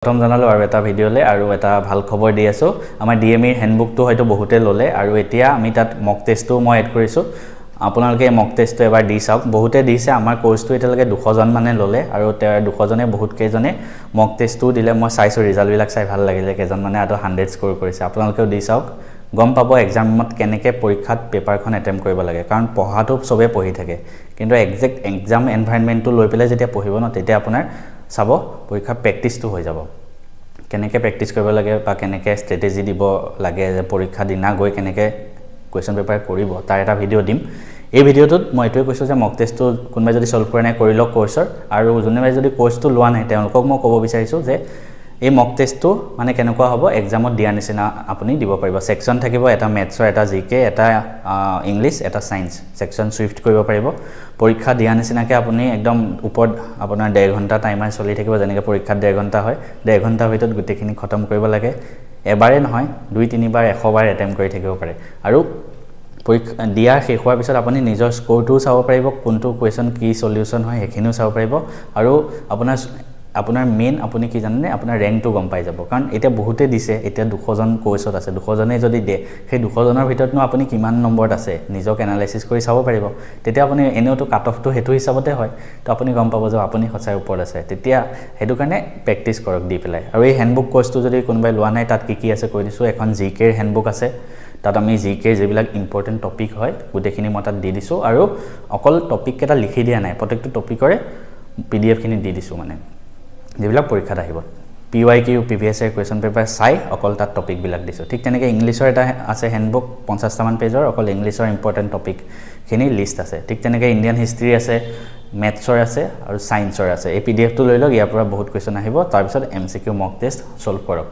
প্ৰথম জানালো আৰু এটা ভিডিঅ'লে আৰু এটা ভাল খবৰ দি আছো আমাৰ ডিএমই হ্যান্ডবুকটো হয়তো বহুতে ললে আৰু এতিয়া আমি তাত মক টেষ্টটো মই এড কৰিছো আপোনালোকে মক টেষ্টটো এবাৰ দি চাওক বহুতে দিছে আমাৰ কোৰ্সটো এতিয়ালৈকে 200 জন মানে ললে আৰু 200 জনে বহুত কেজনে মক টেষ্টটো দিলে মই চাইছো ৰিজাল্ট বিলাক চাই ভাল লাগিলে কেজন মানে আটো 100 স্কোৰ কৰিছে আপোনালোকেও দি চাওক গম পাবো এক্সামত কেনেকে পৰীক্ষাত পেপাৰখন এটেম্প কৰিব লাগে কাৰণ পঢ়াটো সবে পঢ়ি থাকে কিন্তু এক্সাক্ট এক্সাম এনভায়ৰনমেন্টটো লৈ পেলাই যেতিয়া পঢ়িব ন তেতিয়া আপোনাৰ সাব পৰীক্ষা প্ৰেক্টিসটো হৈ যাব কেনেকে প্ৰেক্টিস কৰিব লাগে বা কেনেকে ষ্ট্ৰেটেজি দিব লাগে যে পৰীক্ষা দিনা গৈ কেনেকে কোৱেশ্চন পেপাৰ কৰিব তাৰ এটা ভিডিও দিম এই ভিডিওটোত মই এটোই কৈছো যে মক টেষ্টটো কোনবাই যদি সলভ কৰা নাই কৰি লক কোৰ্সৰ আৰু যোনবাই যদি কোৰ্সটো লোৱা নাই তেওঁলোকক মই ক'ব বিচাৰিছো যে এই মক টেষ্টটো মানে কেনেকুৱা হ'ব এক্সামত দিয়া নিচিনা আপুনি দিব পাৰিব সেকশন থাকিব এটা ম্যাথছৰ এটা জিকে এটা ইংলিশ এটা সায়েন্স সেকশন সুইফট কৰিব পাৰিব পৰীক্ষা দিয়া নিচিনাকে আপুনি একদম ওপৰত আপোনাৰ 1.5 ঘণ্টা টাইমাৰ চলি থাকিব যেনেকৈ পৰীক্ষাত 1.5 ঘণ্টা হয় 1.5 ঘণ্টাৰ ভিতৰত গুটেখিনি খতম কৰিব লাগে এবাৰে নহয় 2-3 বাৰ 100 বাৰ এটেম্প কৰি থাকিব পাৰে আৰু পৰীক্ষা দিয়া শেষ হোৱাৰ পিছত আপুনি নিজৰ স্কোৰটো চাব পাৰিব কোনটো কোৱেশ্চন কি সলিউশন হয় হেখিনিও চাব পাৰিব আৰু আপোনাৰ মেইন আপুনি কি জানেনে আপোনাৰ ৰেংকটো গম পাই যাব কাৰণ এটা বহুতে দিছে এটা 200 জন কোৰ্সত আছে 200 জনে যদি দে সেই 200 জনৰ ভিতৰত নো আপুনি কিমান নম্বৰত আছে নিজক এনালাইসিস কৰি চাব পাৰিব তেতিয়া আপুনি এনেওটো কাট অফটো হেতু হিচাপতে হয় তো আপুনি গম পাব যে আপুনি সঁচাই ওপৰত আছে তেতিয়া হেতু কাৰণে প্ৰেক্টিস কৰক দি পেলাই আৰু এই হ্যান্ডবুক কোৰ্সটো যদি কোনবাই লোৱা নাই তাত কি আছে কৈ দিছো এখন জিকে ৰ হ্যান্ডবুক আছে তাত আমি জিকে যেবিলাক ইম্পৰ্টেন্ট টপিক হয় গুটেখিনি মই তাত দি দিছো আৰু অকল টপিক কেটা লিখি দিয়া নাই প্ৰত্যেকটো টপিকৰে পিডিএফ খিনি দি দিছো মানে যেবিলাক পৰীক্ষাত আহিব PYQ PVSA কোৱেশ্চন পেপাৰ চাই অকল তাত টপিক বিলাক দিছো ঠিক তেনেকৈ ইংলিশৰ এটা আছে হ্যান্ডবুক 50 টা মান পেজৰ অকল ইংলিশৰ ইম্পৰ্টেন্ট টপিক খিনি লিষ্ট আছে ঠিক তেনেকৈ ইন্ডিয়ান হিষ্ট্ৰী আছে ম্যাথছৰ আছে আৰু সায়েন্সৰ আছে এই পিডিএফ টো লৈ লওক ইয়াৰ পৰা বহুত কোৱেশ্চন আহিব তাৰ পিছত MCQ মক টেষ্ট সলভ কৰক